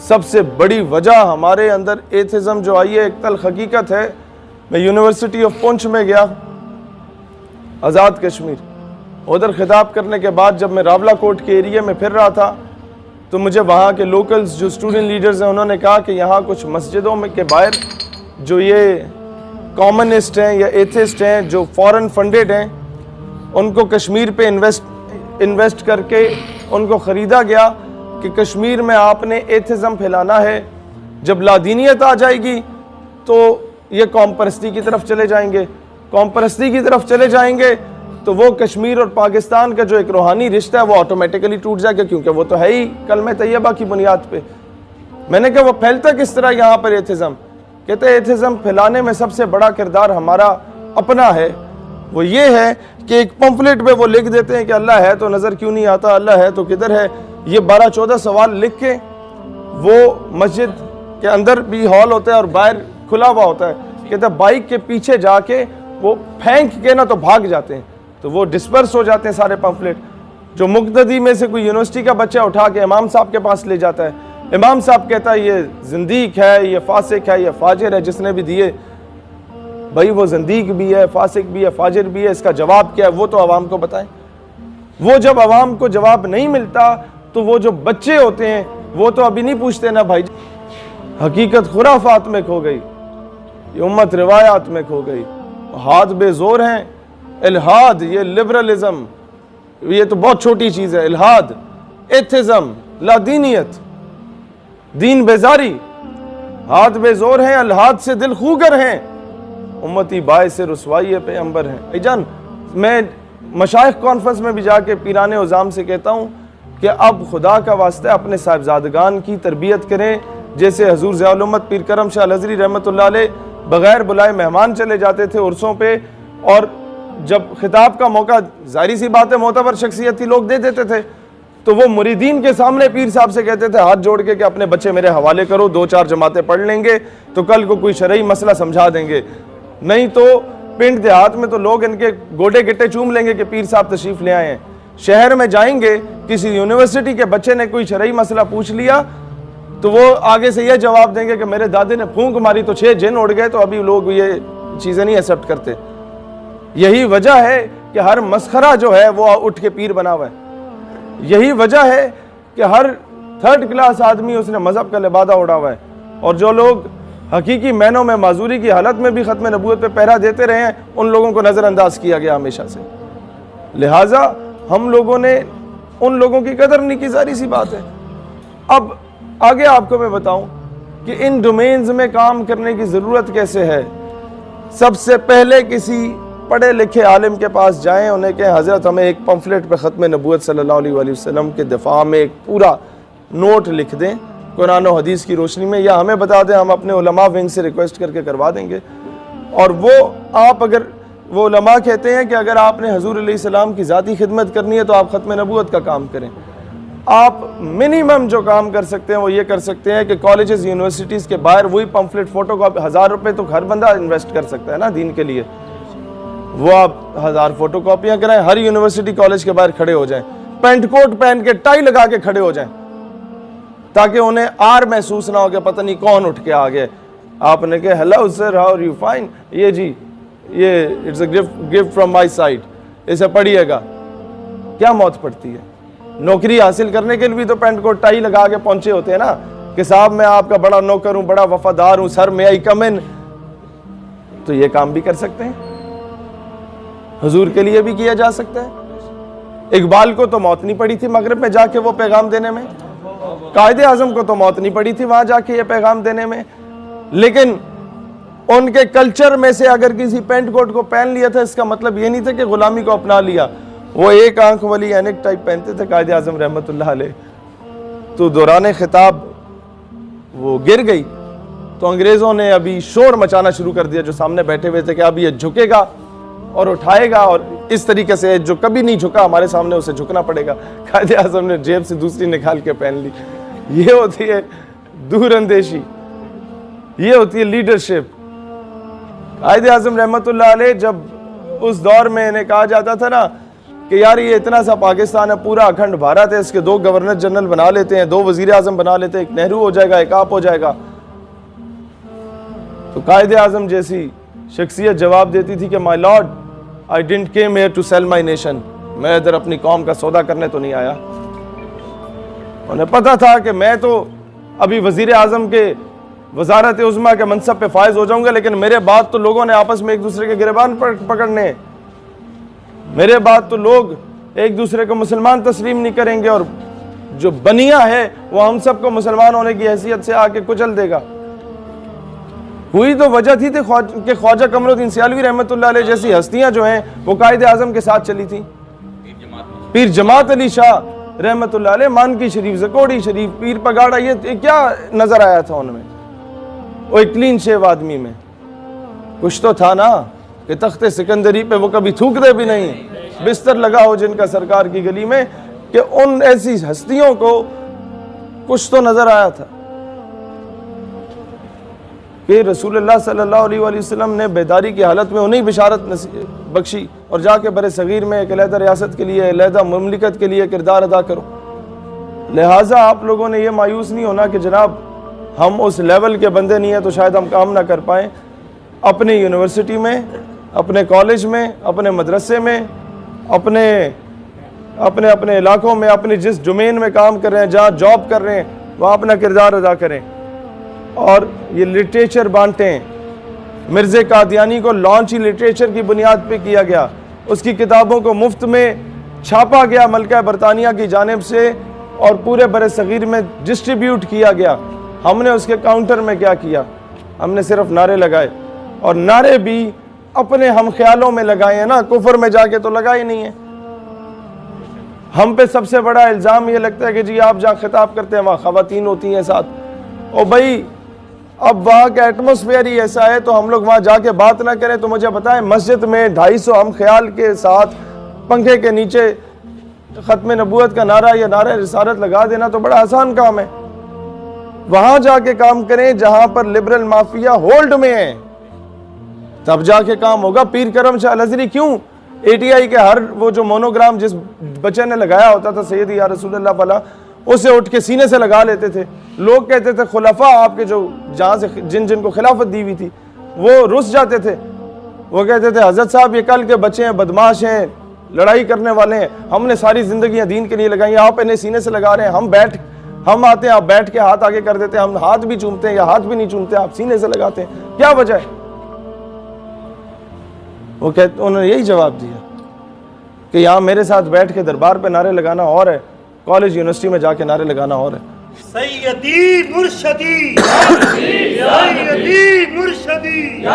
سب سے بڑی وجہ ہمارے اندر ایتھزم جو آئی ہے، ایک تلخ حقیقت ہے. میں یونیورسٹی آف پونچھ میں گیا، آزاد کشمیر. ادھر خطاب کرنے کے بعد جب میں راولہ کوٹ کے ایریے میں پھر رہا تھا تو مجھے وہاں کے لوکلز جو اسٹوڈنٹ لیڈرز ہیں انہوں نے کہا کہ یہاں کچھ مسجدوں میں کے باہر جو یہ کامنسٹ ہیں یا ایتھسٹ ہیں جو فورن فنڈڈ ہیں، ان کو کشمیر پہ انویسٹ کر کے ان کو خریدا گیا کہ کشمیر میں آپ نے ایتھزم پھیلانا ہے. جب لادینیت آ جائے گی تو یہ قوم پرستی کی طرف چلے جائیں گے. قوم پرستی کی طرف چلے جائیں گے تو وہ کشمیر اور پاکستان کا جو ایک روحانی رشتہ ہے وہ آٹومیٹیکلی ٹوٹ جائے گا، کیونکہ وہ تو ہے ہی کلمہ طیبہ کی بنیاد پہ. میں نے کہا وہ پھیلتا کس طرح یہاں پر ایتھزم؟ کہتے ہیں ایتھزم پھیلانے میں سب سے بڑا کردار ہمارا اپنا ہے. وہ یہ ہے کہ ایک پمفلٹ پہ وہ لکھ دیتے ہیں کہ اللہ ہے تو نظر کیوں نہیں آتا، اللہ ہے تو کدھر ہے. یہ 12-14 سوال لکھ کے وہ مسجد کے اندر بھی ہال ہوتا ہے اور باہر کھلا ہوا ہوتا ہے. کہتے ہیں بائک کے پیچھے جا کے وہ پھینک کے نا تو بھاگ جاتے ہیں، تو وہ ڈسپرس ہو جاتے ہیں سارے پمفلٹ. جو مقتدی میں سے کوئی یونیورسٹی کا بچہ اٹھا کے امام صاحب کے پاس لے جاتا ہے، امام صاحب کہتا ہے یہ زندیق ہے، یہ فاسق ہے، یہ فاجر ہے جس نے بھی دیے. بھائی وہ زندیق بھی ہے، فاسق بھی ہے، فاجر بھی ہے، اس کا جواب کیا ہے وہ تو عوام کو بتائیں. وہ جب عوام کو جواب نہیں ملتا تو وہ جو بچے ہوتے ہیں وہ تو ابھی نہیں پوچھتے نا بھائی. حقیقت خرافات میں کھو گئی، یہ امت روایات میں کھو گئی. ہاتھ بے زور ہیں. الہاد، یہ لبرلزم، یہ تو بہت چھوٹی چیز ہے. الہاد، ایتھزم، لادینیت، دین بیزاری، ہاتھ بے زور ہیں، الہاد سے دل خوگر ہیں، امتی باعث رسوائی پیغمبر ہیں. بھائی جان، میں مشائخ کانفرنس میں بھی جا کے پیران عظام سے کہتا ہوں کہ اب خدا کا واسطہ اپنے صاحبزادگان کی تربیت کریں. جیسے حضور ضیاء الامت پیر کرم شاہ الازہری رحمۃ اللہ علیہ بغیر بلائے مہمان چلے جاتے تھے عرسوں پہ، اور جب خطاب کا موقع ظاہری سی بات ہے معتبر شخصیت تھی لوگ دے دیتے تھے، تو وہ مریدین کے سامنے پیر صاحب سے کہتے تھے ہاتھ جوڑ کے کہ اپنے بچے میرے حوالے کرو، 2-4 جماعتیں پڑھ لیں گے تو کل کو کوئی شرعی مسئلہ سمجھا دیں گے. نہیں تو پنڈ دیہات میں تو لوگ ان کے گوڈے گٹے چوم لیں گے کہ پیر صاحب تشریف لے آئے ہیں. شہر میں جائیں گے، کسی یونیورسٹی کے بچے نے کوئی شرعی مسئلہ پوچھ لیا تو وہ آگے سے یہ جواب دیں گے کہ میرے دادے نے پھونک ماری تو 6 جن اڑ گئے. تو ابھی لوگ یہ چیزیں نہیں ایکسیپٹ کرتے. یہی وجہ ہے کہ ہر مسخرہ جو ہے وہ اٹھ کے پیر بنا ہوا ہے. یہی وجہ ہے کہ ہر 3rd کلاس آدمی اس نے مذہب کا لبادہ اڑا ہوا ہے. اور جو لوگ حقیقی معنوں میں معذوری کی حالت میں بھی ختم نبوت پہ پہرا دیتے رہے ہیں ان لوگوں کو نظر انداز کیا گیا ہمیشہ سے. لہٰذا ہم لوگوں نے ان لوگوں کی قدر نہیں کی، ظاہری سی بات ہے. اب آگے آپ کو میں بتاؤں کہ ان ڈومینز میں کام کرنے کی ضرورت کیسے ہے. سب سے پہلے کسی پڑھے لکھے عالم کے پاس جائیں، انہیں کہیں حضرت ہمیں ایک پمفلٹ پہ ختم نبوت صلی اللہ علیہ وسلم کے دفاع میں ایک پورا نوٹ لکھ دیں قرآن و حدیث کی روشنی میں، یا ہمیں بتا دیں، ہم اپنے علماء ونگ سے ریکویسٹ کر کے کروا دیں گے. اور وہ آپ اگر وہ علماء کہتے ہیں کہ اگر آپ نے حضور علیہ السلام کی ذاتی خدمت کرنی ہے تو آپ ختم نبوت کا کام کریں. آپ منیمم جو کام کر سکتے ہیں وہ یہ کر سکتے ہیں کہ کالجز یونیورسٹیز کے باہر وہی پمفلٹ فوٹو کاپی 1000 روپے تو ہر بندہ انویسٹ کر سکتا ہے نا دین کے لیے. وہ آپ 1000 فوٹو کاپیاں کرائیں، ہر یونیورسٹی کالج کے باہر کھڑے ہو جائیں، پینٹ کوٹ پہن کے ٹائی لگا کے کھڑے ہو جائیں تاکہ انہیں آر محسوس نہ ہو کہ پتہ نہیں کون اٹھ کے آ گئے. آپ نے کہا hello sir, how are you? Fine. یہ جی یہ it's a gift from my side, اسے پڑھیے گا. کیا موت پڑتی ہے؟ نوکری حاصل کرنے کے لیے بھی تو پینٹ کوٹ ٹائی لگا کے پہنچے ہوتے ہیں نا کہ صاحب میں آپ کا بڑا نوکر ہوں، بڑا وفادار ہوں، سر میں آئی کم ان. تو یہ کام بھی کر سکتے ہیں، حضور کے لیے بھی کیا جا سکتا ہے. اقبال کو تو موت نہیں پڑی تھی مغرب میں جا کے وہ پیغام دینے میں، قائد اعظم کو تو موت نہیں پڑی تھی وہاں جا کے یہ پیغام دینے میں. لیکن ان کے کلچر میں سے اگر کسی پینٹ کوٹ کو پہن لیا تھا اس کا مطلب یہ نہیں تھا کہ غلامی کو اپنا لیا. وہ ایک آنکھ والی اینک ٹائپ پہنتے تھے قائد اعظم رحمت اللہ علیہ. تو دوران خطاب وہ گر گئی تو انگریزوں نے ابھی شور مچانا شروع کر دیا جو سامنے بیٹھے ہوئے تھے کہ اب یہ جھکے گا اور اٹھائے گا، اور اس طریقے سے جو کبھی نہیں جھکا ہمارے سامنے اسے جھکنا پڑے گا. قائد اعظم نے جیب سے دوسری نکال کے پہن لی. یہ ہوتی ہے دور اندیشی، یہ ہوتی ہے لیڈرشپ. قائد اعظم رحمت اللہ علیہ جب اس دور میں انہیں کہا جاتا تھا نا کہ یار یہ اتنا سا پاکستان ہے، پورا اکھنڈ بھارت ہے، اس کے 2 گورنر جنرل بنا لیتے ہیں، 2 وزیر اعظم بنا لیتے ہیں، ایک نہرو ہو جائے گا، ایک آپ ہو جائے گا. تو قائد اعظم جیسی شخصیت جواب دیتی تھی کہ my lord I didn't came here to sell my nation, میں ادھر اپنی قوم کا سودا کرنے تو نہیں آیا. انہیں پتا تھا کہ میں تو ابھی وزیر اعظم کے وزارت عظمیٰ کے منصب پہ فائز ہو جاؤں گا، لیکن میرے بعد تو لوگوں نے آپس میں ایک دوسرے کے گریبان پکڑنے، میرے بعد تو لوگ ایک دوسرے کو مسلمان تسلیم نہیں کریں گے، اور جو بنیا ہے وہ ہم سب کو مسلمان ہونے کی حیثیت سے آ کے کچل دے گا. ہوئی تو وجہ تھی کہ خواجہ قمر الدین سیالوی رحمۃ اللہ علیہ جیسی ہستیاں جو ہیں وہ قائد اعظم کے ساتھ چلی تھیں. پیر جماعت علی شاہ رحمۃ اللہ علیہ، مانکی شریف، زکوڑی شریف، پیر پگاڑا، یہ کیا نظر آیا تھا ان میں؟ وہ ایک کلین شیو آدمی میں کچھ تو تھا نا کہ تخت سکندری پہ وہ کبھی تھوکتے بھی نہیں، بستر لگا ہو جن کا سرکار کی گلی میں، کہ ان ایسی ہستیوں کو کچھ تو نظر آیا تھا کہ رسول اللہ صلی اللہ علیہ وآلہ وسلم نے بیداری کی حالت میں انہیں بشارت بخشی، اور جا کے بر صغیر میں ایک علیحدہ ریاست کے لیے، علیحدہ مملکت کے لیے کردار ادا کرو. لہٰذا آپ لوگوں نے یہ مایوس نہیں ہونا کہ جناب ہم اس لیول کے بندے نہیں ہیں تو شاید ہم کام نہ کر پائیں. اپنی یونیورسٹی میں، اپنے کالج میں، اپنے مدرسے میں، اپنے علاقوں میں، اپنی جس ڈومین میں کام کر رہے ہیں، جہاں جاب کر رہے ہیں، وہاں اپنا کردار ادا کریں. اور یہ لٹریچر بانٹیں. مرزا قادیانی کو لانچ ہی لٹریچر کی بنیاد پہ کیا گیا، اس کی کتابوں کو مفت میں چھاپا گیا ملکہ برطانیہ کی جانب سے اور پورے بر صغیر میں ڈسٹریبیوٹ کیا گیا. ہم نے اس کے کاؤنٹر میں کیا کیا؟ ہم نے صرف نعرے لگائے، اور نعرے بھی اپنے ہم خیالوں میں لگائے ہیں نا، کفر میں جا کے تو لگائے نہیں ہیں. ہم پہ سب سے بڑا الزام یہ لگتا ہے کہ جی آپ جہاں خطاب کرتے ہیں وہاں خواتین ہوتی ہیں ساتھ. او بھائی اب وہاں کا ایٹماسفیئر ہی ایسا ہے تو ہم لوگ وہاں جا کے بات نہ کریں تو مجھے بتائیں، مسجد میں 250 ہم خیال کے ساتھ پنکھے کے نیچے ختم نبوت کا نعرہ یا نعرہ رسالت لگا دینا تو بڑا آسان کام ہے. وہاں جا کے کام کریں جہاں پر لبرل مافیا ہولڈ میں ہیں، تب جا کے کام ہوگا. پیر کرم شاہ الازہری کیوں ATI کے ہر وہ جو مونوگرام جس بچے نے لگایا ہوتا تھا سیدی یا رسول اللہ فلا، اسے اٹھ کے سینے سے لگا لیتے تھے. لوگ کہتے تھے خلفاء آپ کے جو جہاں سے جن کو خلافت دی ہوئی تھی وہ رس جاتے تھے. وہ کہتے تھے حضرت صاحب یہ کل کے بچے ہیں، بدماش ہیں، لڑائی کرنے والے ہیں، ہم نے ساری زندگیاں دین کے لیے لگائی ہیں، آپ انہیں سینے سے لگا رہے ہیں. ہم آتے ہیں، آپ بیٹھ کے ہاتھ آگے کر دیتے ہیں، ہم ہاتھ بھی چومتے ہیں یا ہاتھ بھی نہیں چومتے، آپ سینے سے لگاتے ہیں، کیا وجہ ہے؟ انہوں نے یہی جواب دیا کہ یہاں میرے ساتھ بیٹھ کے دربار پہ نعرے لگانا اور ہے، کالج یونیورسٹی میں جا کے نعرے لگانا اور ہے. سیدی مرشدی سیدی مرشدی